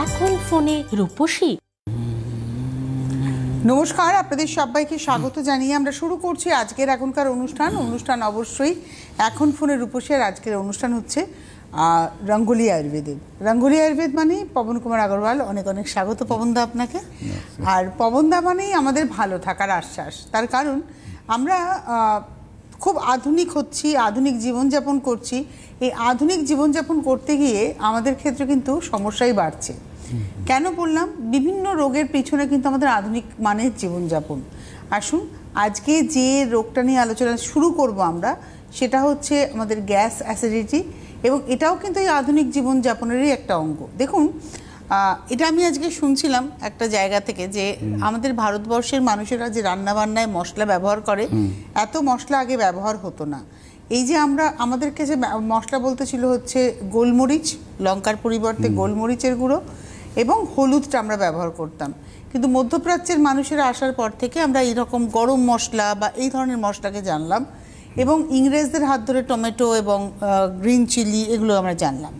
এখন ফোনে রূপসী। নমস্কার, আপনাদের সবাইকে স্বাগত জানিয়ে আমরা শুরু করছি আজকের এখনকার অনুষ্ঠান অবশ্যই এখন ফোনে রূপসী। আর আজকের অনুষ্ঠান হচ্ছে রঙ্গোলি আয়ুর্বেদের। রঙ্গোলি আয়ুর্বেদ মানে পবন কুমার আগরওয়াল। অনেক অনেক স্বাগত পবনদা আপনাকে। আর পবনদা মানেই আমাদের ভালো থাকার আশ্বাস। তার কারণ আমরা খুব আধুনিক হচ্ছি, আধুনিক জীবনযাপন করছি। এই আধুনিক জীবনযাপন করতে গিয়ে আমাদের ক্ষেত্রে কিন্তু সমস্যাই বাড়ছে। কেন বললাম? বিভিন্ন রোগের পিছনে কিন্তু আমাদের আধুনিক মানের জীবনযাপন। আসুন আজকে যে রোগটা নিয়ে আলোচনা শুরু করব আমরা, সেটা হচ্ছে আমাদের গ্যাস অ্যাসিডিটি, এবং এটাও কিন্তু এই আধুনিক জীবনযাপনেরই একটা অঙ্গ। দেখুন, এটা আমি আজকে শুনছিলাম একটা জায়গা থেকে যে আমাদের ভারতবর্ষের মানুষেরা যে রান্নাবান্নায় মশলা ব্যবহার করে, এত মশলা আগে ব্যবহার হতো না। এই যে আমাদের কাছে মশলা বলতে ছিল হচ্ছে গোলমরিচ, লঙ্কার পরিবর্তে গোলমরিচের গুঁড়ো এবং হলুদটা আমরা ব্যবহার করতাম। কিন্তু মধ্যপ্রাচ্যের মানুষেরা আসার পর থেকে আমরা এইরকম গরম মশলা বা এই ধরনের মশলাকে জানলাম, এবং ইংরেজদের হাত ধরে টমেটো এবং গ্রিন চিলি এগুলো আমরা জানলাম।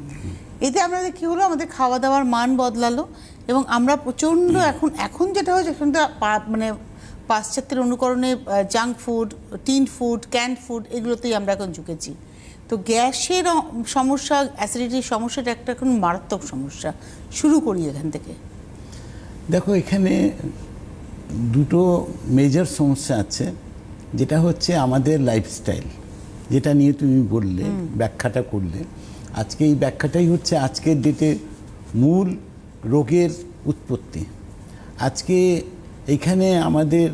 এতে আমাদের কী হলো, আমাদের খাওয়া দাওয়ার মান বদলালো, এবং আমরা প্রচণ্ড এখন যেটা হয়েছে, এখন তো মানে পাশ্চাত্যের অনুকরণে junk food, tin food, canned food এগুলোতেই আমরা এখন ঝুঁকেছি। তো গ্যাসের সমস্যা, অ্যাসিডিটির সমস্যাটা একটা এখন মারাত্মক সমস্যা। শুরু করি এখান থেকে। দেখো, এখানে দুটো মেজর সমস্যা আছে। যেটা হচ্ছে আমাদের লাইফস্টাইল, যেটা নিয়ে তুমি বললে, ব্যাখ্যাটা করলে। আজকে এই ব্যাখ্যাটাই হচ্ছে আজকের ডেটে মূল রোগের উৎপত্তি। আজকে এখানে আমাদের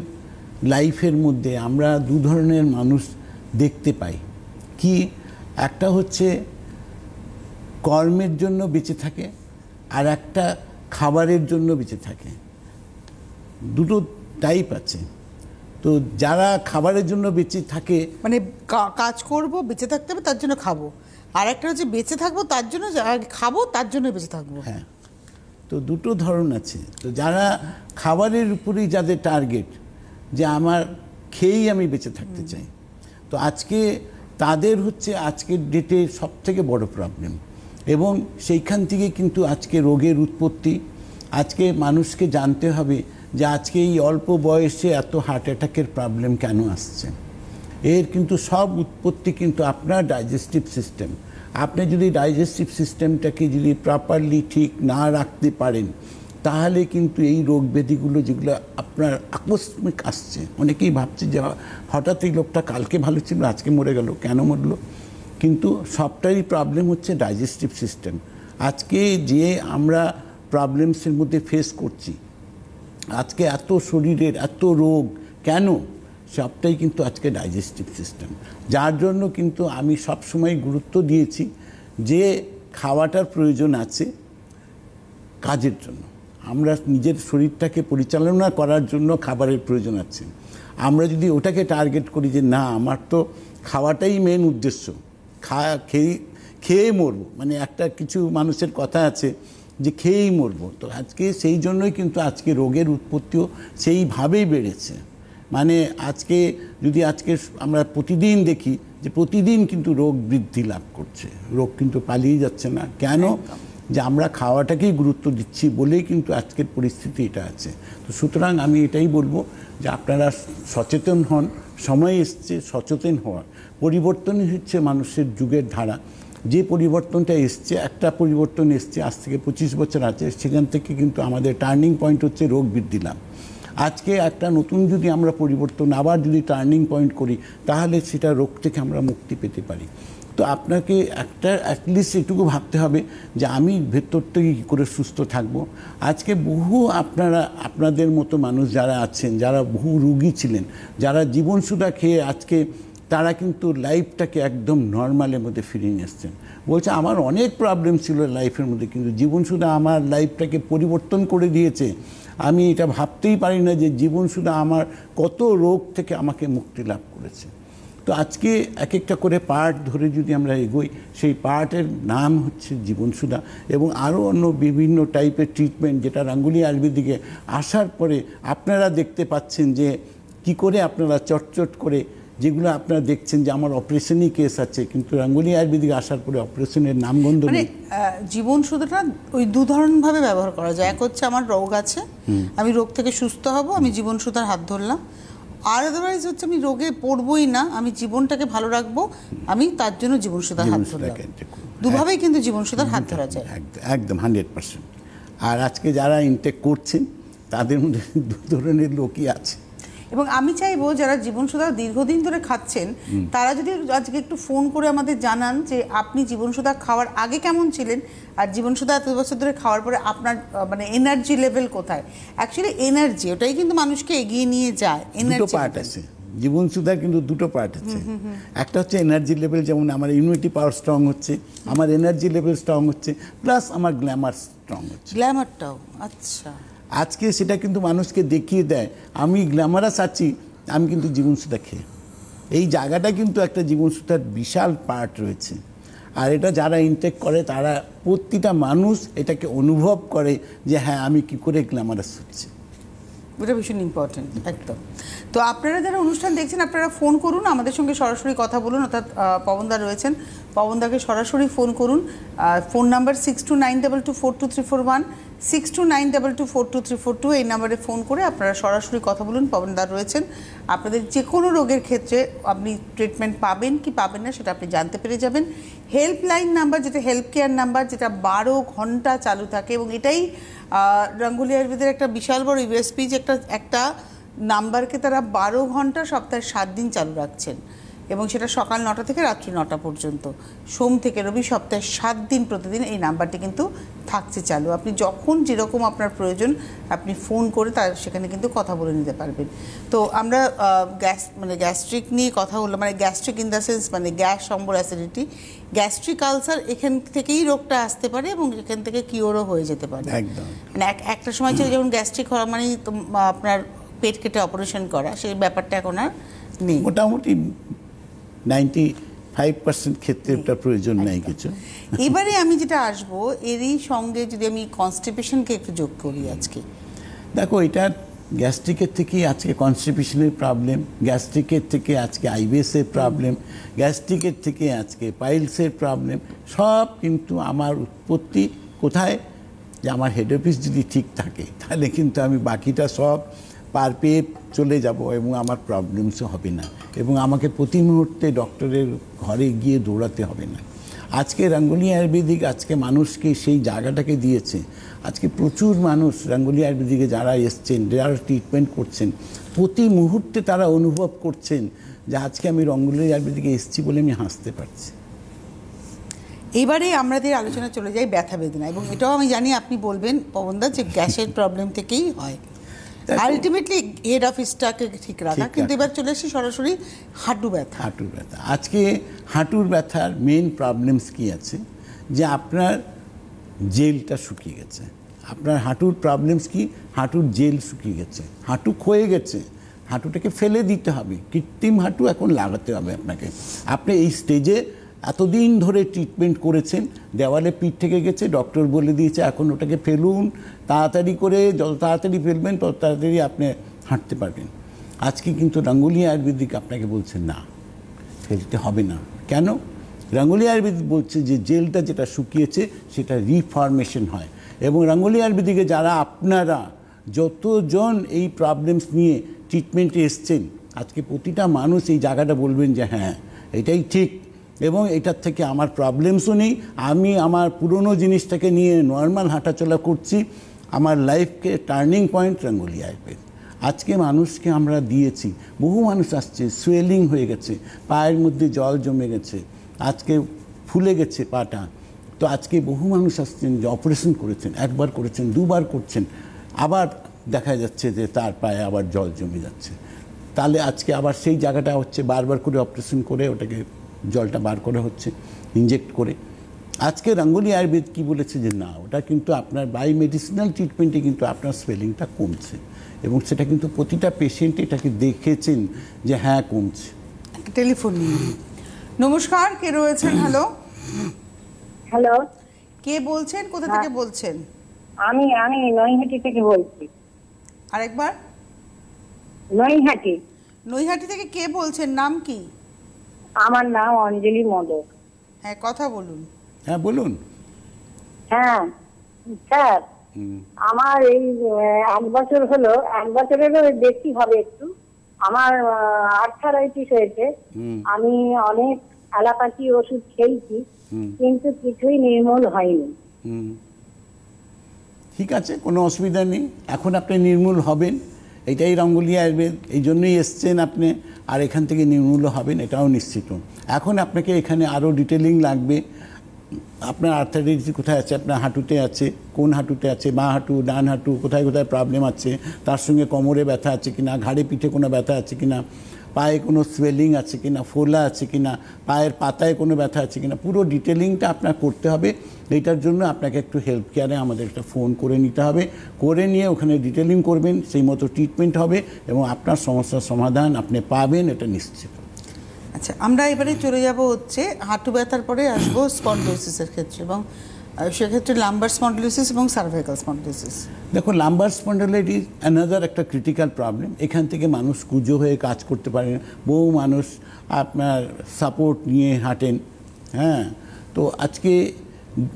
লাইফের মধ্যে আমরা দু ধরনের মানুষ দেখতে পাই। কি? একটা হচ্ছে কর্মের জন্য বেঁচে থাকে, আর একটা খাবারের জন্য বেঁচে থাকে। দুটো টাইপ আছে। তো যারা খাবারের জন্য বেঁচে থাকে, মানে কাজ করব, বেঁচে থাকতে হবে, তার জন্য খাবো। আর একটা হচ্ছে বেঁচে থাকবো তার জন্য, খাবো তার জন্য বেঁচে থাকবো। হ্যাঁ, তো দুটো ধরন আছে। তো যারা খাবারের উপরেই যাদের টার্গেট, যে আমার খেয়েই আমি বেঁচে থাকতে চাই, তো আজকে তাদের হচ্ছে আজকের ডেটে সব থেকে বড় প্রবলেম। এবং সেইখান থেকে কিন্তু আজকে রোগের উৎপত্তি। আজকে মানুষকে জানতে হবে যে আজকে এই অল্প বয়সে এত হার্ট অ্যাটাকের প্রবলেম কেন আসছে। এর কিন্তু সব উৎপত্তি কিন্তু আপনার ডাইজেস্টিভ সিস্টেম। আপনি যদি ডাইজেস্টিভ সিস্টেমটাকে যদি প্রপারলি ঠিক না রাখতে পারেন, তাহলে কিন্তু এই রোগ ব্যাধিগুলো যেগুলো আপনার আকস্মিক আসছে, অনেকেই ভাবছে যে হঠাৎ এই লোকটা কালকে ভালো ছিল, আজকে মরে গেল, কেন মরলো? কিন্তু সবটাই প্রবলেম হচ্ছে ডাইজেস্টিভ সিস্টেম। আজকে যে আমরা প্রবলেমসের মধ্যে ফেস করছি, আজকে এত শরীরের এত রোগ কেন, সবটাই কিন্তু আজকে ডাইজেস্টিভ সিস্টেম। যার জন্য কিন্তু আমি সবসময় গুরুত্ব দিয়েছি যে খাওয়াটার প্রয়োজন আছে কাজের জন্য। আমরা নিজের শরীরটাকে পরিচালনা করার জন্য খাবারের প্রয়োজন আছে। আমরা যদি ওটাকে টার্গেট করি যে না, আমার তো খাওয়াটাই মেন উদ্দেশ্য, খেয়ে মরবো, মানে একটা কিছু মানুষের কথা আছে যে খেয়েই মরবো। তো আজকে সেই জন্যই কিন্তু আজকে রোগের উৎপত্তিও সেইভাবেই বেড়েছে। মানে আজকে যদি আমরা প্রতিদিন দেখি যে প্রতিদিন কিন্তু রোগ বৃদ্ধি লাভ করছে, রোগ কিন্তু পালিয়ে যাচ্ছে না। কেন? যে আমরা খাওয়াটাকেই গুরুত্ব দিচ্ছি বলেই কিন্তু আজকের পরিস্থিতি এটা আছে। তো সুতরাং আমি এটাই বলবো যে আপনারা সচেতন হন। সময় এসছে সচেতন হওয়ার। পরিবর্তনই হচ্ছে মানুষের যুগের ধারা। যে পরিবর্তনটা এসছে, একটা পরিবর্তন এসছে আজ থেকে 25 বছর আছে, সেখান থেকে কিন্তু আমাদের টার্নিং পয়েন্ট হচ্ছে রোগ বৃদ্ধি লাভ। আজকে একটা নতুন যদি আমরা পরিবর্তন আবার যদি টার্নিং পয়েন্ট করি, তাহলে সেটা রোগ থেকে আমরা মুক্তি পেতে পারি। তো আপনাকে একটা অ্যাটলিস্ট এটুকু ভাবতে হবে যে আমি ভেতর থেকে কী করে সুস্থ থাকবো। আজকে বহু আপনাদের মতো মানুষ যারা আছেন, যারা বহু রুগী ছিলেন, যারা জীবনসুধা খেয়ে আজকে তারা কিন্তু লাইফটাকে একদম নর্মালের মধ্যে ফিরিয়ে নিয়ে এসছেন। বলছে আমার অনেক প্রবলেম ছিল লাইফের মধ্যে, কিন্তু জীবনসুধা আমার লাইফটাকে পরিবর্তন করে দিয়েছে। আমি এটা ভাবতেই পারি না যে জীবনসুধা আমার কত রোগ থেকে আমাকে মুক্তি লাভ করেছে। তো আজকে এক একটা করে পার্ট ধরে যদি আমরা এগোই, সেই পার্টের নাম হচ্ছে জীবনসুধা, এবং আরও অন্য বিভিন্ন টাইপের ট্রিটমেন্ট, যেটা রঙ্গোলি আয়ুর্বেদিকে আসার পরে আপনারা দেখতে পাচ্ছেন যে কি করে আপনারা চটচট করে যেগুলো আপনারা দেখছেন যে আমার অপারেশনই কেস আছে, কিন্তু রাঙ্গুলি আয়ুর্বেদিক আসার পরে অপারেশনের নামগন্ধ মানে নেই। জীবন শুদ্ধটা ওই দু ধরনের ভাবে ব্যবহার করা যায়। এক হচ্ছে আমার রোগ আছে, আমি রোগ থেকে সুস্থ হব, আমি জীবন শুদ্ধার হাত ধরলাম। আর আদারওয়াইজ হচ্ছে আমি রোগে পড়বই না, আমি জীবনটাকে ভালো রাখবো, আমি তার জন্য জীবন শুদ্ধার হাত ধরলাম। দুভাবেই কিন্তু জীবন শুদ্ধার হাত ধরা যায়। একদম 100%। আর আজকে যারা ইনটেক করছেন তাদের মধ্যে দু ধরনের লোকই আছে। এবং আমি চাইবো যারা জীবন সুধা দীর্ঘদিন ধরে খাচ্ছেন তারা যদি আজকে একটু ফোন করে আমাদের জানান যে আপনি জীবন সুধা খাওয়ার আগে কেমন ছিলেন, আর জীবন সুধা এত বছর ধরে খাওয়ার পরে আপনার মানে এনার্জি লেভেল কোথায়। অ্যাকচুয়ালি এনার্জি ওটাই কিন্তু মানুষকে এগিয়ে নিয়ে যায়। দুটো পার্ট আছে জীবন সুধার, কিন্তু দুটো পার্ট আছে। একটা হচ্ছে এনার্জি লেভেল, যেমন আমার ইমিউনিটি পাওয়ার স্ট্রং হচ্ছে, আমার এনার্জি লেভেল স্ট্রং হচ্ছে, প্লাস আমার গ্ল্যামার স্ট্রং হচ্ছে। গ্ল্যামারটাও আচ্ছা, আজকে সেটা কিন্তু মানুষকে দেখিয়ে দেয় আমি গ্ল্যামারাস আছি, আমি কিন্তু জীবনসুধা খেয়ে। এই জায়গাটা কিন্তু একটা জীবনসুধার বিশাল পার্ট রয়েছে। আর এটা যারা ইনটেক করে তারা প্রতিটা মানুষ এটাকে অনুভব করে যে হ্যাঁ আমি কি করে গ্ল্যামারাস হচ্ছে। এটা ভীষণ ইম্পর্টেন্ট একদম। তো আপনারা যারা অনুষ্ঠান দেখছেন আপনারা ফোন করুন, আমাদের সঙ্গে সরাসরি কথা বলুন, অর্থাৎ পবনদা রয়েছেন, পবনদাকে সরাসরি ফোন করুন। ফোন নাম্বার 6292242341, 6292242342, এই নাম্বারে ফোন করে আপনারা সরাসরি কথা বলুন। পবনদা রয়েছেন, আপনাদের যে কোনো রোগের ক্ষেত্রে আপনি ট্রিটমেন্ট পাবেন কি পাবেন না সেটা আপনি জানতে পেরে যাবেন। হেল্পলাইন নাম্বার, যেটা হেল্প কেয়ার নাম্বার, যেটা 12 ঘন্টা চালু থাকে, এবং এটাই রাঙ্গুলি আয়ুর্বেদের একটা বিশাল বড় ইউএসপি, যে একটা নাম্বারকে তারা 12 ঘন্টা সপ্তাহে 7 দিন চালু রাখছেন, এবং সেটা সকাল 9টা থেকে রাত্রি 9টা পর্যন্ত, সোম থেকে রবি, সপ্তাহে 7 দিন প্রতিদিন এই নাম্বারটি কিন্তু থাকছে চালু। আপনি যখন যেরকম আপনার প্রয়োজন আপনি ফোন করে তার সেখানে কিন্তু কথা বলে নিতে পারবেন। তো আমরা গ্যাস্ট্রিক নিয়ে কথা হলো, মানে গ্যাস্ট্রিক ইন দ্য সেন্স মানে গ্যাস, অম্বল, অ্যাসিডিটি, গ্যাস্ট্রিক আলসার, এখান থেকেই রোগটা আসতে পারে এবং এখান থেকে কিওরও হয়ে যেতে পারে। একদম, মানে একটা সময় ছিল যেমন গ্যাস্ট্রিক হওয়া মানে আপনার পেট কেটে অপারেশন করা, সেই ব্যাপারটা এখন আর নেই। মোটামুটি 95% ক্ষেত্রে ওটা প্রয়োজন নেই কিছু। এবারে আমি যেটা আসবো এরই সঙ্গে যদি আমি কনস্টিপেশনকে একটু যোগ করি আজকে। দেখো, এটা গ্যাস্ট্রিকের থেকেই আজকে কনস্টিপেশনের প্রবলেম, গ্যাস্ট্রিকের থেকে আজকে আইবিএসের প্রবলেম, গ্যাস্ট্রিকের থেকে আজকে পাইলসের প্রবলেম, সব কিন্তু আমার উৎপত্তি কোথায়, যে আমার হেড অফিস যদি ঠিক থাকে তাহলে কিন্তু আমি বাকিটা সব পার পেয়ে চলে যাব এবং আমার প্রবলেমসও হবে না, এবং আমাকে প্রতি মুহূর্তে ডক্টরের ঘরে গিয়ে দৌড়াতে হবে না। আজকে রাঙ্গুলি আয়ুর্বেদিক আজকে মানুষকে সেই জায়গাটাকে দিয়েছে। আজকে প্রচুর মানুষ রাঙ্গুলি আয়ুর্বেদিকে যারা এসছেন, যারা ট্রিটমেন্ট করছেন, প্রতি মুহূর্তে তারা অনুভব করছেন যে আজকে আমি রাঙ্গুলি আয়ুর্বেদিকে এসেছি বলে আমি হাসতে পারছি। এবারে আমাদের আলোচনা চলে যাই ব্যথা বেদনা, এবং এটাও আমি জানি আপনি বলবেন পবনদা যে গ্যাসের প্রবলেম থেকেই হয় আলটিমেটলি হেড অফিসটাকে ঠিক রাখা, কিন্তু এবার চলে এসেছি সরাসরি হাঁটু ব্যথা। হাঁটুর ব্যথা, আজকে হাঁটুর ব্যথার মেন প্রবলেমস কি আছে, যে আপনার জেলটা শুকিয়ে গেছে। আপনার হাঁটুর প্রবলেমস কি, হাঁটুর জেল শুকিয়ে গেছে, হাঁটু ক্ষয়ে গেছে, হাঁটুটাকে ফেলে দিতে হবে, কৃত্রিম হাঁটু এখন লাগাতে হবে আপনাকে। আপনি এই স্টেজে এতদিন ধরে ট্রিটমেন্ট করেছেন, দেওয়ালে পিঠ থেকে গেছে, ডক্টর বলে দিয়েছে এখন ওটাকে ফেলুন, তাড়াতাড়ি করে, যত তাড়াতাড়ি ফেলবেন তত তাড়াতাড়ি আপনি হাঁটতে পারবেন। আজকে কিন্তু রাঙ্গুলি আয়ুর্বেদিক আপনাকে বলছে না, ফেলতে হবে না। কেন? রাঙ্গুলি আয়ুর্বেদিক বলছে যে জেলটা যেটা শুকিয়েছে সেটা রিফর্মেশন হয়, এবং রাঙ্গুলি আয়ুর্বেদিকে যারা আপনারা যতজন এই প্রবলেমস নিয়ে ট্রিটমেন্টে এসছেন, আজকে প্রতিটা মানুষ এই জায়গাটা বলবেন যে হ্যাঁ এটাই ঠিক, এবং এটার থেকে আমার প্রবলেমসও নেই, আমি আমার পুরনো জিনিসটাকে নিয়ে নর্মাল হাঁটাচলা করছি, আমার লাইফকে টার্নিং পয়েন্ট রাঙ্গুলি আয়ুর্বেদ। আজকে মানুষকে আমরা দিয়েছি, বহু মানুষ আসছে, সোয়েলিং হয়ে গেছে, পায়ের মধ্যে জল জমে গেছে, আজকে ফুলে গেছে পাটা। তো আজকে বহু মানুষ আসছেন যে অপারেশন করেছেন, একবার করেছেন, দুবার করছেন, আবার দেখা যাচ্ছে যে তার পায়ে আবার জল জমে যাচ্ছে। তাহলে আজকে আবার সেই জায়গাটা হচ্ছে বারবার করে অপারেশন করে ওটাকে জলটা বার করা হচ্ছে ইনজেক্ট করে। আজকে রাঙ্গুলি আয়ুর্বেদ কি বলেছে যে না, ওটা কিন্তু আপনার বাই মেডিসিনাল ট্রিটমেন্টে কিন্তু আপনার সোয়েলিংটা কমছে, এবং সেটা কিন্তু প্রতিটা পেশেন্ট এটাকে দেখেছেন যে হ্যাঁ কমছে। টেলিফোন নিয়ে নমস্কার, কে রয়েছেন? হ্যালো হ্যালো, কে বলছেন, কোথা থেকে বলছেন? আমি নৈহাটি থেকে বলছি। আরেকবার? নৈহাটি। নৈহাটি থেকে কে বলছেন, নাম কি? আমার নাম অঞ্জলি মোদক। হ্যাঁ, কথা বলুন। হ্যাঁ বলুন। হ্যাঁ স্যার, আমার এই 1 বছর হলো, 1 বছরেরও বেশি হবে একটু, আমার আর্থারাইটিস হয়েছে। আমি অনেক অ্যালোপ্যাথি ওষুধ খেয়েছি, কিন্তু কিছুই নির্মূল হয়নি। ঠিক আছে, কোনো অসুবিধা নেই, এখন আপনি নির্মূল হবেন, এটাই রঙ্গোলি আয়ুর্বেদ, এই জন্যই এসছেন আপনি, আর এখান থেকে নির্মূল হবেন এটাও নিশ্চিত। এখন আপনাকে এখানে আরও ডিটেলিং লাগবে। আপনার আর্থারাইটিস কোথায় আছে? আপনার হাঁটুতে আছে, কোন হাঁটুতে আছে? বাঁ হাঁটু, ডান হাঁটু, কোথায় কোথায় প্রবলেম আছে? তার সঙ্গে কোমরে ব্যথা আছে কিনা, ঘাড়ে পিঠে কোনো ব্যথা আছে কিনা, পায়ে কোনো সোয়েলিং আছে কিনা, ফোলা আছে কিনা, পায়ের পাতায় কোনো ব্যথা আছে কিনা, পুরো ডিটেলিংটা আপনার করতে হবে। এইটার জন্য আপনাকে একটু হেলথ কেয়ারে আমাদের একটা ফোন করে নিতে হবে, করে নিয়ে ওখানে ডিটেলিং করবেন, সেই মতো ট্রিটমেন্ট হবে এবং আপনার সমস্যার সমাধান আপনি পাবেন, এটা নিশ্চিত। আচ্ছা, আমরা এবারে চলে যাব হচ্ছে হাঁটু ব্যথার পরে আসবো স্পন্ডিলোসিসের ক্ষেত্রে, এবং সেক্ষেত্রে লাম্বার স্পন্ডিলোসিস এবং সার্ভাইকাল স্পন্ডিলোসিস। দেখো, লাম্বার স্পন্ডিলাইটিস অ্যানাদার একটা ক্রিটিক্যাল প্রবলেম। এখান থেকে মানুষ কুঁজো হয়ে কাজ করতে পারে না, বহু মানুষ আপনার সাপোর্ট নিয়ে হাঁটেন। হ্যাঁ, তো আজকে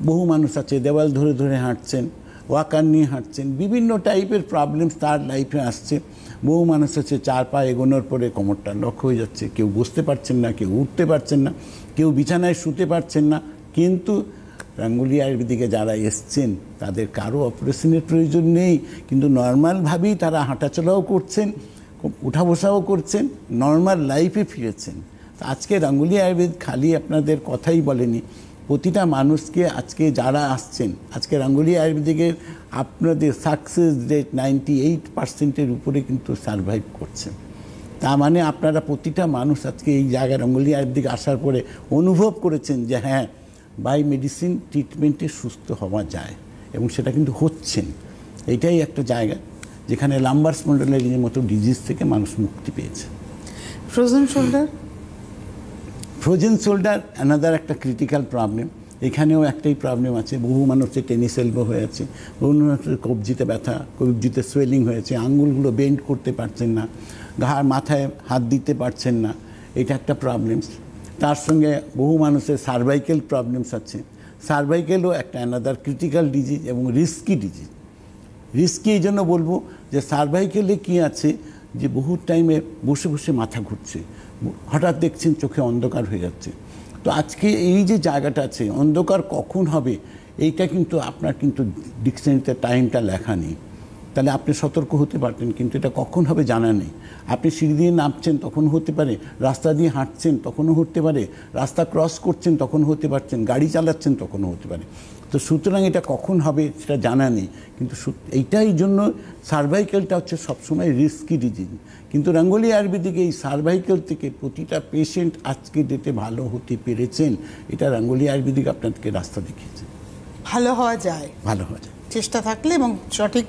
বহু মানুষ আছে দেওয়াল ধরে ধরে হাঁটছেন, ওয়াকার নিয়ে হাঁটছেন, বিভিন্ন টাইপের প্রবলেমস তার লাইফে আসছে। বহু মানুষ আছে 4 পা এগোনোর পরে কোমরটা লক হয়ে যাচ্ছে, কেউ বসতে পারছেন না, কেউ উঠতে পারছেন না, কেউ বিছানায় শুতে পারছেন না। কিন্তু রঙ্গোলি আয়ুর্বেদিকে যারা এসছেন তাদের কারো অপারেশনের প্রয়োজন নেই, কিন্তু নর্মালভাবেই তারা হাঁটাচলাও করছেন, উঠা বসাও করছেন, নর্মাল লাইফে ফিরেছেন। তো আজকে রঙ্গোলি আয়ুর্বেদ খালি আপনাদের কথাই বলেনি, প্রতিটা মানুষকে আজকে যারা আসছেন, আজকে রঙ্গোলি আয়ুর্বেদিকের আপনাদের সাকসেস রেট 98%-এর উপরে কিন্তু সারভাইভ করছেন। তার মানে আপনারা প্রতিটা মানুষ আজকে এই জায়গায় রঙ্গোলি আয়ুর্বেদিক আসার পরে অনুভব করেছেন যে হ্যাঁ, বাই মেডিসিন ট্রিটমেন্টে সুস্থ হওয়া যায়, এবং সেটা কিন্তু হচ্ছেন। এইটাই একটা জায়গা যেখানে লাম্বার স্পন্ডিলাইটিসের মতো ডিজিজ থেকে মানুষ মুক্তি পেয়েছে। Frozen shoulder, frozen shoulder another একটা ক্রিটিক্যাল প্রবলেম। এখানেও একটাই প্রবলেম আছে, বহু মানুষের টেনিস এলবো হয়ে আছে, বহু মানুষের কবজিতে ব্যথা, কবজিতে সোয়েলিং হয়েছে, আঙ্গুলগুলো বেন্ড করতে পারছেন না, ঘাড় মাথায় হাত দিতে পারছেন না, এটা একটা প্রবলেমস। তার সঙ্গে বহু মানুষের সার্ভাইকেল প্রবলেমস আছে। সার্ভাইকেলও একটা অ্যানাদার ক্রিটিক্যাল ডিজিজ এবং রিস্কি ডিজিজ। রিস্কি এই জন্য বলবো যে সার্ভাইকেলে কী আছে, যে বহু টাইমে বসে বসে মাথা ঘুরছে, হঠাৎ দেখছেন চোখে অন্ধকার হয়ে যাচ্ছে। তো আজকে এই যে জায়গাটা আছে, অন্ধকার কখন হবে এইটা কিন্তু আপনার কিন্তু ডিকশনারিতে টাইমটা লেখা নেই, তাহলে আপনি সতর্ক হতে পারতেন, কিন্তু এটা কখন হবে জানা নেই। আপনি সিঁড়ি দিয়ে নামছেন তখন হতে পারে, রাস্তা দিয়ে হাঁটছেন তখনও হতে পারে, রাস্তা ক্রস করছেন তখন হতে পারছেন, গাড়ি চালাচ্ছেন তখনও হতে পারে। তো সুতরাং এটা কখন হবে সেটা জানা নেই, কিন্তু এইটাই জন্য সার্ভাইকেলটা হচ্ছে সবসময় রিস্কি ডিজিজ। কিন্তু রঙ্গোলি আয়ুর্বেদিকে এই সার্ভাইকেল থেকে প্রতিটা পেশেন্ট আজকে ডেটে ভালো হতে পেরেছেন, এটা রঙ্গোলি আয়ুর্বেদিক আপনাদেরকে রাস্তা দেখিয়েছে। ভালো হওয়া যায়, ভালো হওয়া যায় চেষ্টা থাকলে এবং সঠিক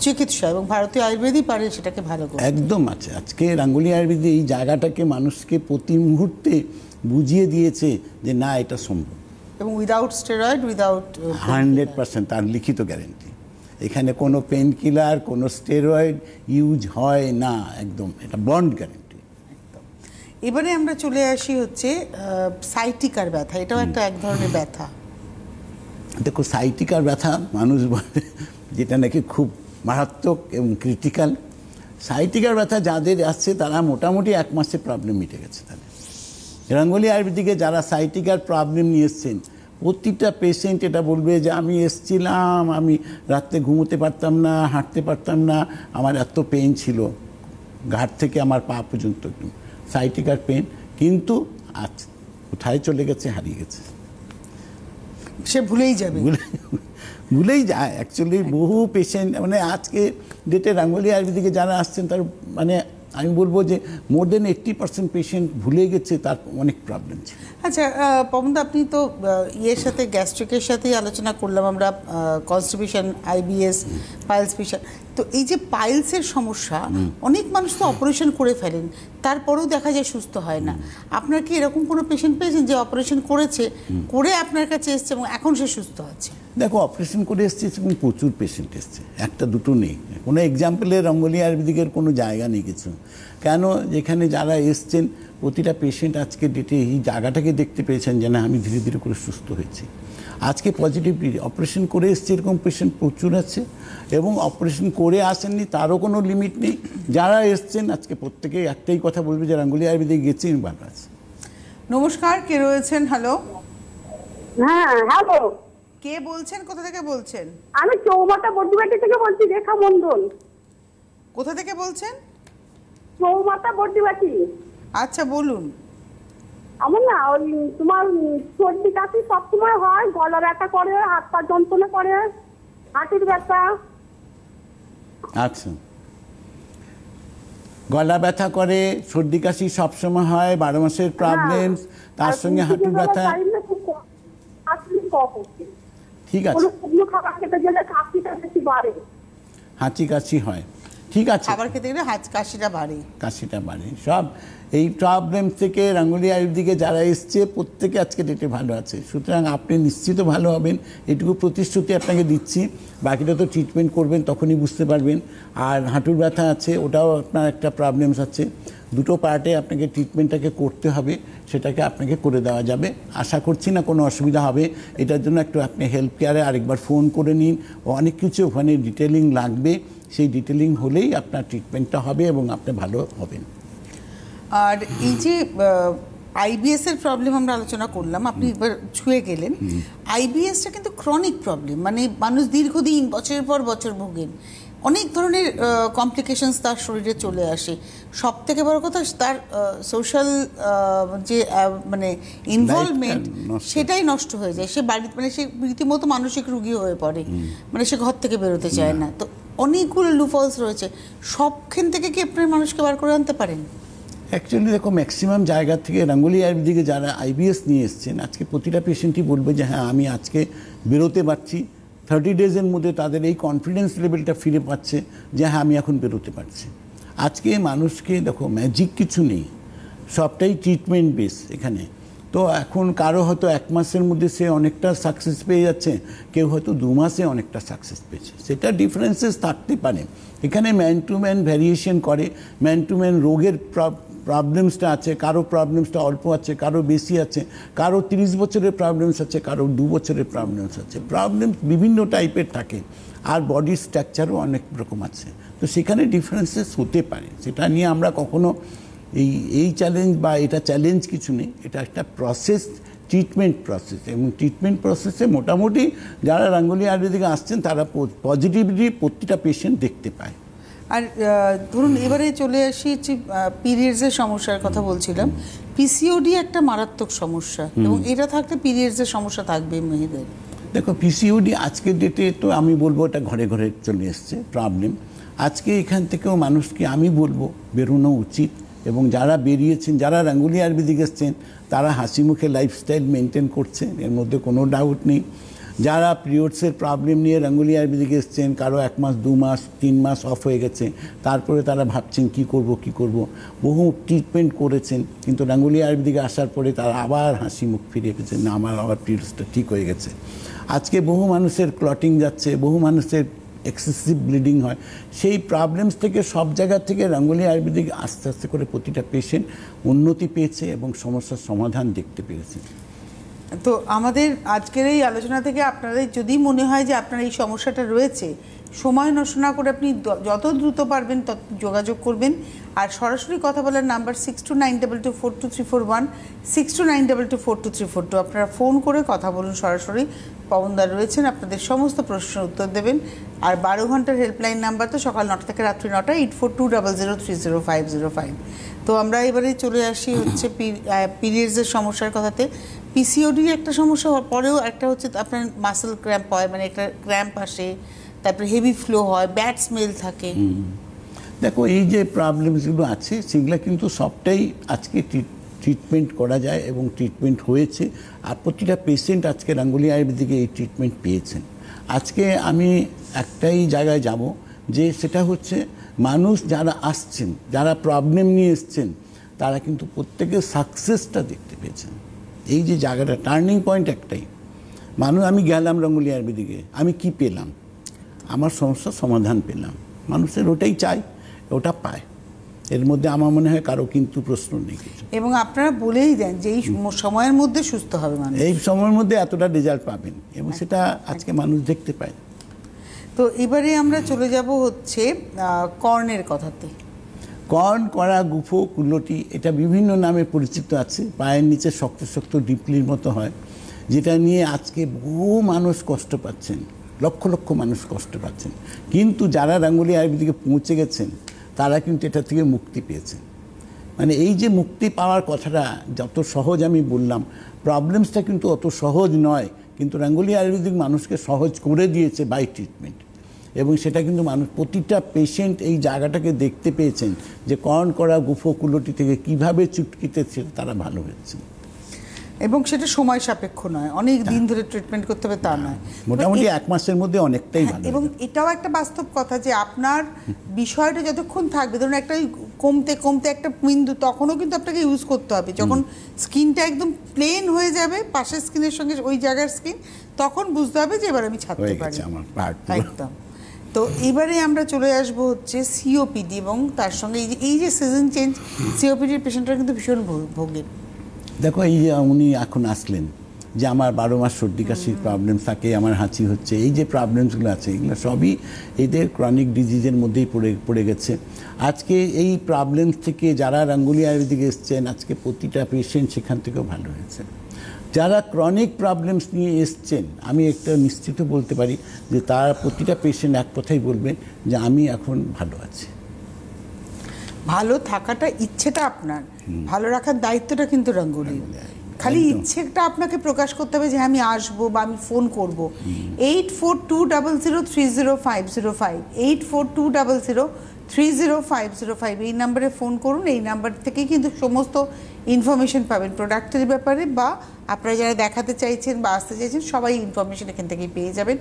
চিকিৎসা, এবং ভারতীয় আয়ুর্বেদই পারে সেটাকে ভালো করে। একদম আছে। আজকে রঙ্গোলি আয়ুর্বেদে এই জায়গাটাকে মানুষকে প্রতি মুহূর্তে বুঝিয়ে দিয়েছে যে না, এটা সম্ভব, এবং উইদাউট স্টেরয়েড, উইদাউট 100% তার লিখিত গ্যারেন্টি। এখানে কোনো পেন কিলার, কোনো স্টেরয়েড ইউজ হয় না, একদম এটা বন্ড গ্যারেন্টি। এবারে আমরা চলে আসি হচ্ছে সাইটিকার ব্যথা, এটাও একটা এক ধরনের ব্যথা। দেখো, সাইটিকার ব্যথা মানুষ বলে যেটা নাকি খুব মারাত্মক এবং ক্রিটিক্যাল। সাইটিকার ব্যথা যাদের আসছে তারা মোটামুটি 1 মাসে প্রবলেম মিটে গেছে। তাদের রঙ্গোলি আয়ুর্বেদিকে যারা সাইটিকার প্রবলেম নিয়ে এসছেন, প্রতিটা পেশেন্ট এটা বলবে যে আমি এসছিলাম, আমি রাত্রে ঘুমোতে পারতাম না, হাঁটতে পারতাম না, আমার এত পেন ছিল ঘাট থেকে আমার পা পর্যন্ত, সাইটিকার পেন, কিন্তু আজ কোথায় চলে গেছে, হারিয়ে গেছে, সে ভুলেই যাবে, ভুলেই যায়। অ্যাকচুয়ালি বহু পেশেন্ট মানে আজকে ডেটে রঙ্গোলি আয়ুর্বেদিকে যারা আসছেন তার মানে আমি বলবো যে মোর দেন 80% পেশেন্ট ভুলে গেছে তার অনেক প্রবলেম ছিল। আচ্ছা পবনদা, আপনি তো ইয়ের সাথে গ্যাস্ট্রিকের সাথেই আলোচনা করলাম আমরা, কনস্টিপেশন, আইবিএস, পাইলস পেশেন্ট। তো এই যে পাইলসের সমস্যা, অনেক মানুষ তো অপারেশন করে ফেলেন, তারপরেও দেখা যায় সুস্থ হয় না। আপনার কি এরকম কোনো পেশেন্ট পেয়েছেন যে অপারেশন করেছে, করে আপনার কাছে এসছে এবং এখন সে সুস্থ আছে? দেখো, অপারেশন করে এসছে এবং প্রচুর পেশেন্ট এসছে, একটা দুটো নেই। কোনো এক্সাম্পলের রঙ্গোলি আয়ুর্বেদিকের কোনো জায়গা নেই কিছু। কেন, যেখানে যারা এসছেন প্রতিটা পেশেন্ট আজকে ডেটে এই জায়গাটাকে দেখতে পেয়েছেন যে না আমি ধীরে ধীরে করে সুস্থ হয়েছি। আজকে পজিটিভলি অপারেশন করে এসছে এরকম পেশেন্ট প্রচুর আছে, এবং অপারেশন করে আসেননি তারও কোনো লিমিট নেই। যারা এসছেন আজকে প্রত্যেকে একটাই কথা বলবে যে রঙ্গোলি আয়ুর্বেদিক গেছি ভালো আছে। নমস্কার, কে রয়েছেন? হ্যালো, হ্যাঁ হ্যালো, কে বলছেন, কোথা থেকে বলছেন? আমি চৌমাথা বর্দিবাটি থেকে বলছি, রেখা মন্ডল। কোথা থেকে বলছেন? চৌমাথা বর্দিবাটি। আচ্ছা বলুন। আমার না ওই তোমার সর্দি কাশি সবসময় হয়, গলা ব্যথা করে, হাত পা যন্ত্রণা করে, হাঁটুর ব্যথা। আচ্ছা, গলা ব্যথা করে, সর্দি কাশি সবসময় হয়, 12 মাসের প্রবলেম, তার সঙ্গে হাঁটুর ব্যথা। ঠিক আছে, খাবার খেতে গেলে কাশিটা বেশি বাড়ে, হাঁচি কাশি হয়, ঠিক আছে, খাবার খেতে গেলে কাশিটা বাড়ে। সব এই প্রবলেম থেকে রঙ্গোলি আয়ুর্বেদিকে যারা এসছে প্রত্যেকে আজকে ডেটে ভালো আছে। সুতরাং আপনি নিশ্চিত ভালো হবেন, এটুকু প্রতিশ্রুতি আপনাকে দিচ্ছি। বাকিটা তো ট্রিটমেন্ট করবেন তখনই বুঝতে পারবেন। আর হাঁটুর ব্যথা আছে, ওটাও আপনার একটা প্রবলেমস আছে। দুটো পার্টে আপনাকে ট্রিটমেন্টটাকে করতে হবে, সেটাকে আপনাকে করে দেওয়া যাবে। আশা করছি না কোনো অসুবিধা হবে। এটার জন্য একটু আপনি হেলথ কেয়ারে আরেকবার ফোন করে নিন। অনেক কিছু ওখানে ডিটেলিং লাগবে, সেই ডিটেলিং হলেই আপনার ট্রিটমেন্টটা হবে এবং আপনি ভালো হবেন। আর এই যে আইবিএস এর প্রবলেম আমরা আলোচনা করলাম, আপনি এবার ছুঁয়ে গেলেন। আইবিএসটা কিন্তু ক্রনিক প্রবলেম, মানে মানুষ দীর্ঘদিন বছরের পর বছর ভোগেন, অনেক ধরনের কমপ্লিকেশনস তার শরীরে চলে আসে। সব থেকে বড় কথা তার সোশ্যাল যে মানে ইনভলভমেন্ট সেটাই নষ্ট হয়ে যায়। সে বাড়িতে মানে সে রীতিমতো মানসিক রোগী হয়ে পড়ে, মানে সে ঘর থেকে বেরোতে চায় না। তো অনেকগুলো লুফলস রয়েছে, সবখান থেকে কি আপনার মানুষকে বার করে আনতে পারেন? অ্যাকচুয়ালি দেখো, ম্যাক্সিমাম জায়গা থেকে রঙ্গোলি আয়ুর্বেদিকে যারা আইবিএস নিয়ে এসছেন আজকে প্রতিটা পেশেন্টই বলবে যে হ্যাঁ আমি আজকে বেরোতে পারছি। 30 ডেজের মধ্যে তাদের এই কনফিডেন্স লেভেলটা ফিরে পাচ্ছে যে হ্যাঁ আমি এখন বেরোতে পারছি। আজকে মানুষকে দেখো ম্যাজিক কিছু নেই, সবটাই ট্রিটমেন্ট বেস এখানে। তো এখন কারো হয়তো 1 মাসের মধ্যে সে অনেকটা সাকসেস পেয়ে যাচ্ছে, কেউ হয়তো 2 মাসে অনেকটা সাকসেস পেয়েছে, সেটা ডিফারেন্সেস থাকতে পারে। এখানে ম্যান টু ম্যান ভ্যারিয়েশন করে, ম্যান টু ম্যান রোগের প্রবলেমসটা আছে, কারো প্রবলেমসটা অল্প আছে, কারো বেশি আছে, কারো 30 বছরের প্রবলেমস আছে, কারো 2 বছরের প্রবলেমস আছে। প্রবলেমস বিভিন্ন টাইপের থাকে, আর বডি স্ট্রাকচারও অনেক রকম আছে। তো সেখানে ডিফারেন্সেস হতে পারে, সেটা নিয়ে আমরা কখনো এই চ্যালেঞ্জ বা এটা চ্যালেঞ্জ কিছু নেই। এটা একটা প্রসেস, ট্রিটমেন্ট প্রসেস, এবং ট্রিটমেন্ট প্রসেসে মোটামুটি যারা রঙ্গোলি আয়ুর্বেদিকে আসছেন তারা পজিটিভলি প্রতিটা পেশেন্ট দেখতে পায়। আর ধরুন এবারে চলে আসি যে পিরিয়ডসের সমস্যার কথা বলছিলাম। পিসিওডি একটা মারাত্মক সমস্যা, এবং এটা থাকলে পিরিয়ডসের সমস্যা থাকবে মেয়েদের। দেখো, পিসিওডি আজকের ডেটে তো আমি বলবো এটা ঘরে ঘরে চলে এসছে প্রবলেম। আজকে এখান থেকেও মানুষকে আমি বলবো বেরোনো উচিত, এবং যারা বেরিয়েছেন, যারা রঙ্গোলি আয়ুর্বেদিক এসছেন তারা হাসি মুখে লাইফস্টাইল মেনটেন করছেন, এর মধ্যে কোনো ডাউট নেই। যারা পিরিয়ডসের প্রবলেম নিয়ে রঙ্গোলি আয়ুর্বেদিক এসছেন, কারো 1 মাস 2 মাস 3 মাস অফ হয়ে গেছে, তারপরে তারা ভাবছেন কি করব, বহু ট্রিটমেন্ট করেছেন, কিন্তু রঙ্গোলি আয়ুর্বেদিকে আসার পরে তারা আবার হাসি মুখ ফিরে পেয়েছেন, না আমার আবার পিরিয়ডসটা ঠিক হয়ে গেছে। আজকে বহু মানুষের ক্লটিং যাচ্ছে, বহু মানুষের এক্সেসিভ ব্লিডিং হয়। সেই প্রবলেমস থেকে সব জায়গা থেকে রঙ্গোলি আয়ুর্বেদিক আস্তে আস্তে করে প্রতিটা পেশেন্ট উন্নতি পেয়েছে এবং সমস্যার সমাধান দেখতে পেরেছে। তো আমাদের আজকের এই আলোচনা থেকে আপনাদের যদি মনে হয় যে আপনার এই সমস্যাটা রয়েছে, সময় নষ্ট না করে আপনি যত দ্রুত পারবেন তত যোগাযোগ করবেন। আর সরাসরি কথা বলার নাম্বার 6292242341, 6292242342। আপনারা ফোন করে কথা বলুন সরাসরি। পবনদা রয়েছেন, আপনাদের সমস্ত প্রশ্নের উত্তর দেবেন। আর 12 ঘন্টার হেল্পলাইন নাম্বার তো সকাল 9টা থেকে রাত্রি 9টা, 8420030505। তো আমরা এবারে চলে আসি হচ্ছে পিরিয়ডসের সমস্যার কথাতে। পিসিওডির একটা সমস্যা হওয়ার পরেও একটা হচ্ছে আপনার মাসেল ক্র্যাম্প হয়, মানে একটা ক্র্যাম্প আসে, তারপরে হেভি ফ্লো হয়, ব্যাড স্মেল থাকে। দেখো, এই যে প্রবলেমসগুলো আছে সেগুলো কিন্তু সবটাই আজকে ট্রিটমেন্ট করা যায় এবং ট্রিটমেন্ট হয়েছে। আর প্রতিটা পেশেন্ট আজকে রঙ্গোলি আয়ুর্বেদিকে এই ট্রিটমেন্ট পেয়েছেন। আজকে আমি একটাই জায়গায় যাব, যে সেটা হচ্ছে মানুষ যারা আসছেন, যারা প্রবলেম নিয়ে এসছেন, তারা কিন্তু প্রত্যেকের সাকসেসটা দেখতে পেয়েছেন। এই যে জায়গাটা টার্নিং পয়েন্ট একটাই, মানুষ আমি গেলাম রঙ্গোলি আয়ুর্বেদিকে, আমি কি পেলাম? আমার সমস্যার সমাধান পেলাম। মানুষের ওটাই চাই, ওটা পায়, এর মধ্যে আমার মনে হয় কারো কিন্তু প্রশ্ন নেই কিছু। এবং আপনারা বলেই দেন যে এই সময়ের মধ্যে সুস্থ হবে মানুষ, এই সময়ের মধ্যে এতটা রেজাল্ট পাবেন, এবং সেটা আজকে মানুষ দেখতে পায়। তো এবারে আমরা চলে যাব হচ্ছে কর্ণের কথাতে। কর্ণ, কড়া, গুফো, কুলটি, এটা বিভিন্ন নামে পরিচিত আছে। পায়ের নিচে শক্ত শক্ত ডিপলির মতো হয়, যেটা নিয়ে আজকে বহু মানুষ কষ্ট পাচ্ছেন, লক্ষ লক্ষ মানুষ কষ্ট পাচ্ছেন। কিন্তু যারা রাঙ্গুলি আয়ুর্বেদিকে পৌঁছে গেছেন তারা কিন্তু এটা থেকে মুক্তি পেয়েছেন। মানে এই যে মুক্তি পাওয়ার কথাটা যত সহজ আমি বললাম, প্রবলেমসটা কিন্তু অত সহজ নয়, কিন্তু রাঙ্গুলি আয়ুর্বেদিক মানুষকে সহজ করে দিয়েছে বাই ট্রিটমেন্ট। এবং সেটা কিন্তু মানুষ, প্রতিটা পেশেন্ট এই জায়গাটাকে দেখতে পেয়েছেন যে কর্ণ, কড়া, গুফো, কুলটি থেকে কিভাবে চুটকিতে তারা ভালো হয়েছে। এবং সেটা সময় সাপেক্ষ নয়, অনেক দিন ধরে ট্রিটমেন্ট করতে হবে তা নয়, মোটামুটি 1 মাসের মধ্যে অনেকটাই ভালো। এবং এটাও একটা বাস্তব কথা যে আপনার বিষয়টা যতক্ষণ থাকবে, ধরুন একটা কমতে কমতে একটা বিন্দু, তখনও কিন্তু আপনাকে ইউজ করতে হবে। যখন স্কিনটা একদম প্লেন হয়ে যাবে পাশের স্কিনের সঙ্গে ওই জায়গার স্কিন, তখন বুঝতে হবে যে এবার আমি ছাড়তে পারি একদম। তো এবারে আমরা চলে আসবো হচ্ছে সিওপিডি, এবং তার সঙ্গে এই যে সিজন চেঞ্জ, সিওপিডির পেশেন্টরা কিন্তু ভীষণ ভোগেন। দেখো, এই যে উনি এখন আসলেন যে আমার 12 মাস সর্দি কাশির প্রবলেম থাকে, আমার হাঁচি হচ্ছে, এই যে প্রবলেমসগুলো আছে এগুলো সবই এদের ক্রনিক ডিজিজের মধ্যেই পড়ে গেছে। আজকে এই প্রবলেমস থেকে যারা রাঙ্গুলি আয়ুর্বেদিকে এসছেন, আজকে প্রতিটা পেশেন্ট সেখান থেকেও ভালো হয়েছে। যারা ক্রনিক প্রবলেমস নিয়ে এসছেন, আমি একটা নিশ্চিত বলতে পারি যে তারা প্রতিটা পেশেন্ট এক কথাই বলবেন যে আমি এখন ভালো আছি। ভালো থাকাটা ইচ্ছেটা আপনার, ভালো রাখার দায়িত্বটা কিন্তু রাঙ্গুলি। খালি ইচ্ছেটা আপনাকে প্রকাশ করতে হবে যে আমি আসবো বা আমি ফোন করব। 8420030505, 8420030505 এই নাম্বারে ফোন করুন। এই নাম্বার থেকেই কিন্তু সমস্ত ইনফরমেশন পাবেন প্রোডাক্টের ব্যাপারে, বা আপনারা যারা দেখাতে চাইছেন বা আসতে চাইছেন সবাই ইনফরমেশন এখান থেকেই পেয়ে যাবেন।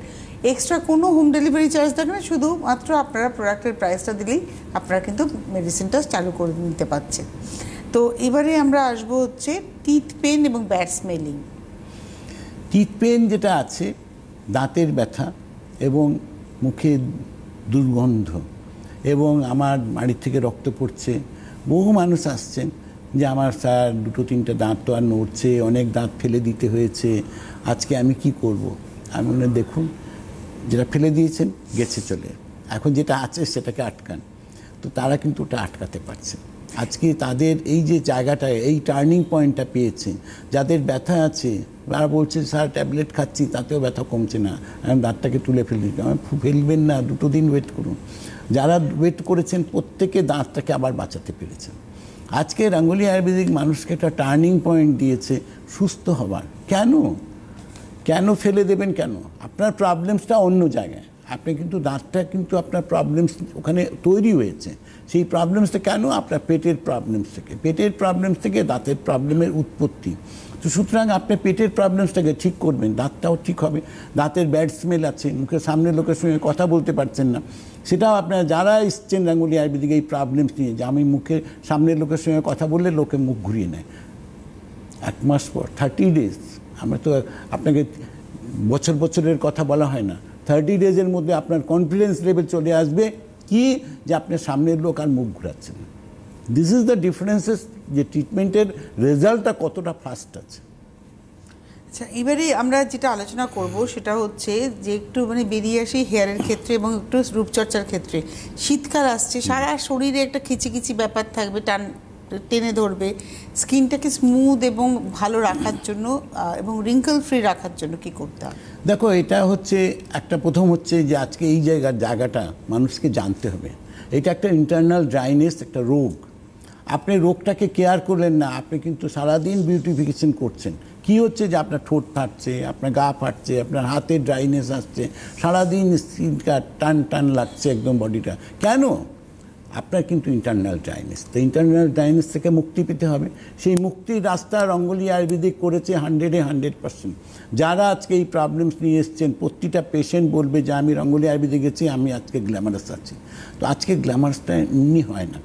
এক্সট্রা কোনো হোম ডেলিভারি চার্জ থাকে না, শুধুমাত্র আপনারা প্রোডাক্টের প্রাইসটা দিলেই আপনারা কিন্তু মেডিসিনটা চালু করে নিতে পারছেন। তো এবারে আমরা আসবো হচ্ছে টিথ পেন এবং ব্যাড স্মেলিং। টিথ পেন যেটা আছে, দাঁতের ব্যথা এবং মুখে দুর্গন্ধ, এবং আমার বাড়ির থেকে রক্ত পড়ছে, বহু মানুষ আসছেন যে আমার স্যার 2-3টা দাঁত তো আর নড়ছে, অনেক দাঁত ফেলে দিতে হয়েছে, আজকে আমি কি করব। আমি মনে দেখুন, যেটা ফেলে দিয়েছেন গেছে চলে, এখন যেটা আছে সেটাকে আটকান। তো তারা কিন্তু ওটা আটকাতে পারছে। আজকে তাদের এই যে জায়গাটা, এই টার্নিং পয়েন্টটা পেয়েছে। যাদের ব্যথা আছে তারা বলছে স্যার ট্যাবলেট খাচ্ছি তাতেও ব্যথা কমছে না, আমি দাঁতটাকে তুলে ফেলি। আমি ফেলবেন না, 2 দিন ওয়েট করুন। যারা ওয়েট করেছেন প্রত্যেকে দাঁতটাকে আবার বাঁচাতে পেরেছেন। আজকে রাঙ্গুলি আয়ুর্বেদিক মানুষকে একটা টার্নিং পয়েন্ট দিয়েছে সুস্থ হবার। কেন ফেলে দেবেন? কেন? আপনার প্রবলেমসটা অন্য জায়গায়, আপনি কিন্তু দাঁতটা কিন্তু আপনার প্রবলেমস ওখানে তৈরি হয়েছে। সেই প্রবলেমসটা কেন? আপনার পেটের প্রবলেমস থেকে দাঁতের প্রবলেমের উৎপত্তি। তো সুতরাং আপনি পেটের প্রবলেমসটাকে ঠিক করবেন, দাঁতটাও ঠিক হবে। দাঁতের ব্যাড স্মেল আছে, মুখের সামনের লোকের সঙ্গে কথা বলতে পারছেন না, সেটাও আপনারা যারা এসছেন রাঙ্গুলি আয়ুর্বেদিক এই প্রবলেমস নিয়ে, যে আমি মুখের সামনের লোকের সঙ্গে কথা বললে লোকে মুখ ঘুরিয়ে নেয়, 1 মাস পর 30 ডেজ, আমরা তো আপনাকে বছরের কথা বলা হয় না, 30 ডেজের মধ্যে আপনার কনফিডেন্স লেভেল চলে আসবে কি যে আপনার সামনের লোক আর মুখ ঘুরাচ্ছেন। দিস ইজ দ্য ডিফারেন্সেস, যে ট্রিটমেন্টের রেজাল্টটা কতটা ফাস্ট আছে। আচ্ছা, এবারে আমরা যেটা আলোচনা করব সেটা হচ্ছে যে একটু বেরিয়ে আসি হেয়ারের ক্ষেত্রে এবং একটু রূপচর্চার ক্ষেত্রে। শীতকাল আসছে, সারা শরীরে একটা খিচিখিচি ব্যাপার থাকবে, টেনে ধরবে। স্কিনটাকে স্মুথ এবং ভালো রাখার জন্য এবং রিঙ্কল ফ্রি রাখার জন্য কি করতে হবে? দেখো, এটা হচ্ছে একটা, প্রথম হচ্ছে যে আজকে এই জায়গাটা মানুষকে জানতে হবে। এটা একটা ইন্টারনাল ড্রাইনেস, একটা রোগ। আপনি রোগটাকে কেয়ার করলেন না, আপনি কিন্তু সারাদিন বিউটিফিকেশন করছেন। কি হচ্ছে যে আপনার ঠোঁট ফাটছে, আপনার গা ফাটছে, আপনার হাতে ড্রাইনেস আসছে, সারাদিন স্কিনটা টান লাগছে একদম বডিটা। কেন? আপনার কিন্তু ইন্টারনাল ড্রাইনেস। তো ইন্টারনাল ড্রাইনেস থেকে মুক্তি পেতে হবে। সেই মুক্তির রাস্তা রাঙ্গুলি আয়ুর্বেদিক করেছে 100% যারা আজকে এই প্রবলেমস নিয়ে এসছেন, প্রতিটা পেশেন্ট বলবে যে আমি রাঙ্গুলি আয়ুর্বেদিক গেছি, আমি আজকে গ্ল্যামারাস আছি। তো আজকে গ্ল্যামারাসটা এমনি হয় না,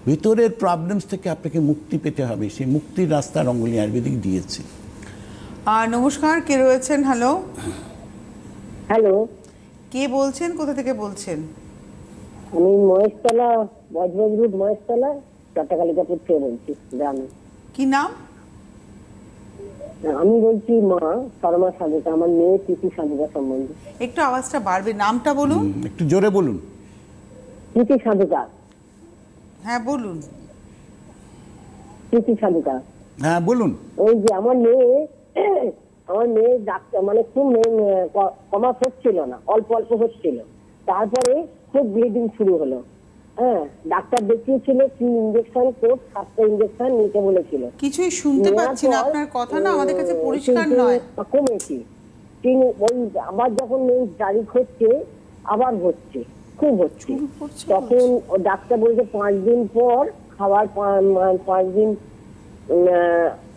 ভিতরের প্রবলেমস থেকে আপনাকে মুক্তি পেতে হবে। সেই মুক্তির রাস্তা রাঙ্গুলি আয়ুর্বেদিক দিয়েছে। নমস্কার, কে রয়েছেন? হ্যালো, কে বলছেন? কোথা থেকে বলছেন? আমি মহেশতলা, বজবজ রোড মহেশতলা, চট্টকালিকাপুর থেকে বলছি গ্রামে। কি নাম? আমি বলছি মা শর্মা সাধুকা, আমার মেয়ে প্রীতি সাধুকা সম্বন্ধে। একটু আওয়াজটা বাড়বে, নামটা বলুন। একটু জোরে বলুন। প্রীতি সাধুকা। হ্যাঁ বলুন। প্রীতি সাধুকা। হ্যাঁ বলুন। ওই যে আমার মেয়ে ডাক্তার, মানে খুব কমাস হচ্ছিল না, অল্প অল্প হচ্ছিল, তারপরে খুব ব্লিডিং শুরু হলো। হ্যাঁ, ডাক্তার দেখিয়েছিল, 3 ইঞ্জেকশন কোর্স, 7টা ইঞ্জেকশন নিতে বলেছিল। কিছুই শুনতে পাচ্ছি না, আপনার কথা না আমাদের কাছে পরিষ্কার নয়। কমেছি, ওই আবার যখন এই তারিখ হচ্ছে, আবার হচ্ছে, খুব হচ্ছে, তখন ডাক্তার বলছে 5 দিন পর খাওয়ার 5 দিন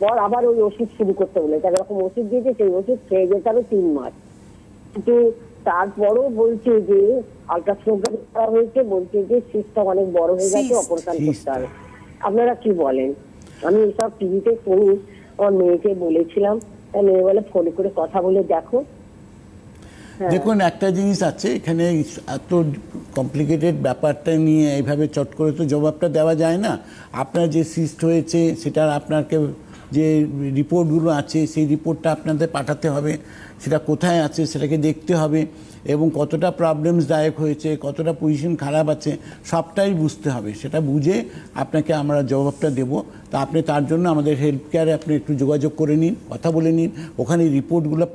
পর আবার ওই ওষুধ শুরু করতে বলে। এরকম ওষুধ দিয়েছে, সেই ওষুধ খেয়ে যেতে হবে 3 মাস। কিন্তু তারপরও বলছে যে আল্ট্রাসোনোগ্রাফি করা হয়েছে, বলছে যে সিস্টটা অনেক বড় হয়ে গেছে, অপারেশন করতে হবে। আপনারা কি বলেন? আমি এসব টিভিতে শুনি, আমার মেয়েকে বলেছিলাম, তাই মেয়ে বলে ফোন করে কথা বলে দেখো। দেখুন, একটা জিনিস আছে এখানে, এত কমপ্লিকেটেড ব্যাপারটা নিয়ে এইভাবে চট করে তো জবাবটা দেওয়া যায় না। আপনার যে সিস্ট হয়েছে সেটার আপনাকে যে রিপোর্টগুলো আছে, সেই রিপোর্টটা আপনাদের পাঠাতে হবে, সেটা কোথায় আছে সেটাকে দেখতে হবে, এবং কতটা প্রবলেমসদায়ক হয়েছে, কতটা পজিশন খারাপ আছে, সবটাই বুঝতে হবে। সেটা বুঝে আপনাকে আমরা জবাবটা দেব। তা আপনি তার জন্য আমাদের হেল্প কেয়ারে আপনি একটু যোগাযোগ করে নিন, কথা বলে নিন, ওখানে রিপোর্টগুলো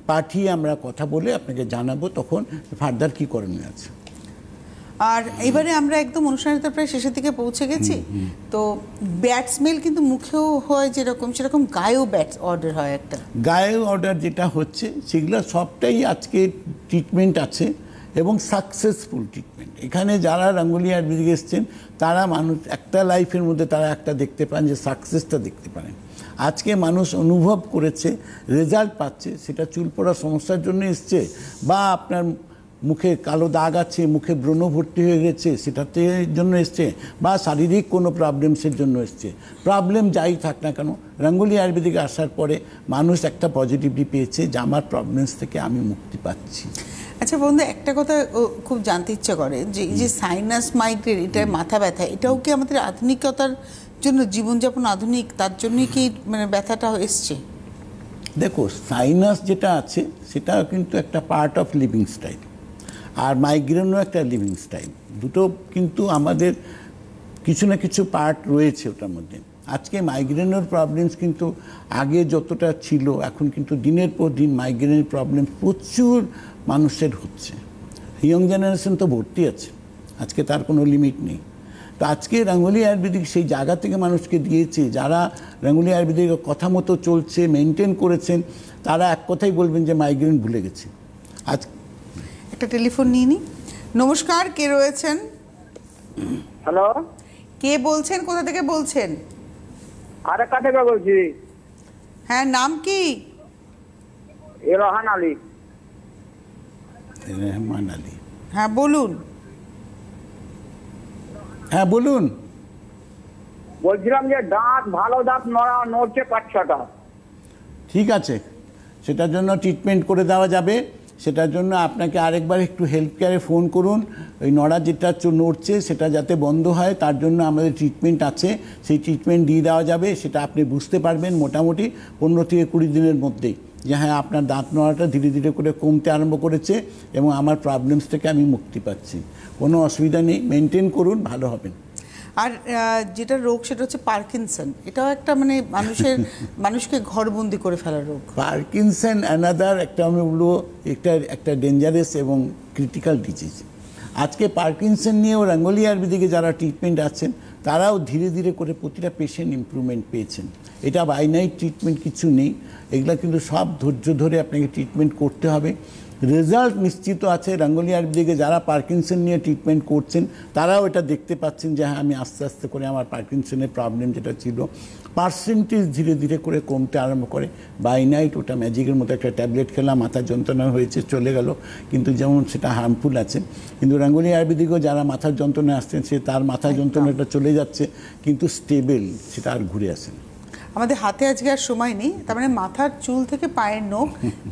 পাঠিয়ে আমরা কথা বলে আপনাকে জানাবো তখন ফার্দার কি করণীয় আছে। আর এবারে আমরা একদম অনুষ্ঠানের তো প্রায় শেষের দিকে পৌঁছে গেছি। তো ব্যাট স্মেল কিন্তু মুখেও হয় যেরকম, সেরকম গায়েও ব্যাট অর্ডার হয় একটা। গায়ে অর্ডার যেটা হচ্ছে সেগুলো সবটাই আজকে ট্রিটমেন্ট আছে, এবং সাকসেসফুল ট্রিটমেন্ট। এখানে যারা রঙ্গোলি আয়ুর্বেদিক এসছেন তারা মানুষ একটা লাইফের মধ্যে তারা একটা দেখতে পান, যে সাকসেসটা দেখতে পারেন। আজকে মানুষ অনুভব করেছে, রেজাল্ট পাচ্ছে, সেটা চুল পড়ার সমস্যার জন্য এসছে, বা আপনার মুখে কালো দাগ আছে, মুখে ব্রণ ভর্তি হয়ে গেছে সেটাতে জন্য এসছে, বা শারীরিক কোনো প্রবলেমসের জন্য এসছে। প্রবলেম যাই থাক না কেন, রঙ্গোলি আয়ুর্বেদিকে আসার পরে মানুষ একটা পজিটিভিটি পেয়েছে যে আমার প্রবলেমস থেকে আমি মুক্তি পাচ্ছি। আচ্ছা বন্ধু, একটা কথা খুব জানতে ইচ্ছা করে, যে এই যে সাইনাস, মাইগ্রেন, এটা মাথা ব্যথা, এটাও কি আমাদের আধুনিকতার জন্য, জীবনযাপন আধুনিক, তার জন্যই কি মানে ব্যথাটা এসছে? দেখো, সাইনাস যেটা আছে সেটা কিন্তু একটা পার্ট অফ লিভিং স্টাইল, আর মাইগ্রেনও একটা লিভিং স্টাইল। দুটো কিন্তু আমাদের কিছু না কিছু পার্ট রয়েছে ওটার মধ্যে। আজকে মাইগ্রেনের প্রবলেমস কিন্তু আগে যতটা ছিল, এখন কিন্তু দিনের পর দিন মাইগ্রেনের প্রবলেম প্রচুর মানুষের হচ্ছে। ইয়ং জেনারেশন তো ভর্তি আছে, আজকে তার কোনো লিমিট নেই। তো আজকে রঙ্গোলি আয়ুর্বেদিক সেই জায়গা থেকে মানুষকে দিয়েছে, যারা রঙ্গোলি আয়ুর্বেদিকের কথা মতো চলছে, মেনটেন করেছেন, তারা এক কথাই বলবেন যে মাইগ্রেন ভুলে গেছে। আজ একটা টেলিফোন নিয়ে নি। নমস্কার, কে রয়েছেন? হ্যালো, কে বলছেন, কোথা থেকে বলছেন? আরেকা থেকে বলছি। হ্যাঁ, নাম কি? রহান আলী। রহমান আলী। হ্যাঁ বলুন। হ্যাঁ বলুন। বলছিলাম যে দাঁত, ভালো দাঁত নড়ছে 5-6টা। ঠিক আছে, সেটার জন্য ট্রিটমেন্ট করে দেওয়া যাবে। সেটার জন্য আপনাকে আরেকবার একটু হেলথ কেয়ারে ফোন করুন। ওই নড়া যেটা নড়ছে সেটা যাতে বন্ধ হয়, তার জন্য আমাদের ট্রিটমেন্ট আছে, সেই ট্রিটমেন্ট দিয়ে দেওয়া যাবে। সেটা আপনি বুঝতে পারবেন মোটামুটি 15 থেকে 20 দিনের মধ্যেই, যে হ্যাঁ আপনার দাঁত নড়াটা ধীরে ধীরে করে কমতে আরম্ভ করেছে এবং আমার প্রবলেমস থেকে আমি মুক্তি পাচ্ছি। কোনো অসুবিধা নেই, মেনটেন করুন, ভালো হবেন। আর যেটা রোগ সেটা হচ্ছে পার্কিনসন, এটাও একটা মানে মানুষকে ঘরবন্দি করে ফেলার রোগ। পার্কিনসন অ্যানাদার একটা, আমি বলবো একটা ডেঞ্জারাস এবং ক্রিটিক্যাল ডিজিজ। আজকে পার্কিনসন নিয়েও রঙ্গোলি আয়ুর্বেদিকে যারা ট্রিটমেন্ট আছেন তারাও ধীরে ধীরে করে প্রতিটা পেশেন্ট ইমপ্রুভমেন্ট পেয়েছেন। এটা বাই নাইট ট্রিটমেন্ট কিছু নেই, এগুলা কিন্তু সব ধৈর্য ধরে আপনাকে ট্রিটমেন্ট করতে হবে। রেজাল্ট নিশ্চিত আছে। রঙ্গোলি আয়ুর্বেদিকে যারা পার্কিনসন নিয়ে ট্রিটমেন্ট করছেন তারাও এটা দেখতে পাচ্ছেন যে হ্যাঁ আমি আস্তে আস্তে করে আমার পার্কিনসনের প্রবলেম যেটা ছিল পার্সেন্টেজ ধীরে ধীরে করে কমতে আরম্ভ করে। বাই নাইট ওটা ম্যাজিকের মতো একটা ট্যাবলেট খেলাম, মাথা যন্ত্রণা হয়েছে চলে গেল, কিন্তু যেমন সেটা হার্মফুল আছে। কিন্তু রঙ্গোলি আয়ুর্বেদিকও যারা মাথার যন্ত্রণা আসছেন সে তার মাথার যন্ত্রণাটা চলে যাচ্ছে, কিন্তু স্টেবল, সেটা আর ঘুরে আসে না। আমাদের হাতে আজকে আর সময় নেই, তার মানে মাথার চুল থেকে পায়ের নখ,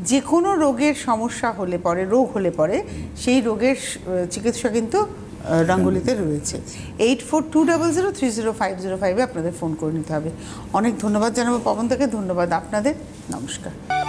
যে কোনো রোগের সমস্যা হলে পরে, রোগ হলে পরে সেই রোগের চিকিৎসা কিন্তু রঙ্গোলিতে রয়েছে। 8420030505 আপনাদের ফোন করে নিতে হবে। অনেক ধন্যবাদ জানাবো পবন থেকে, ধন্যবাদ আপনাদের, নমস্কার।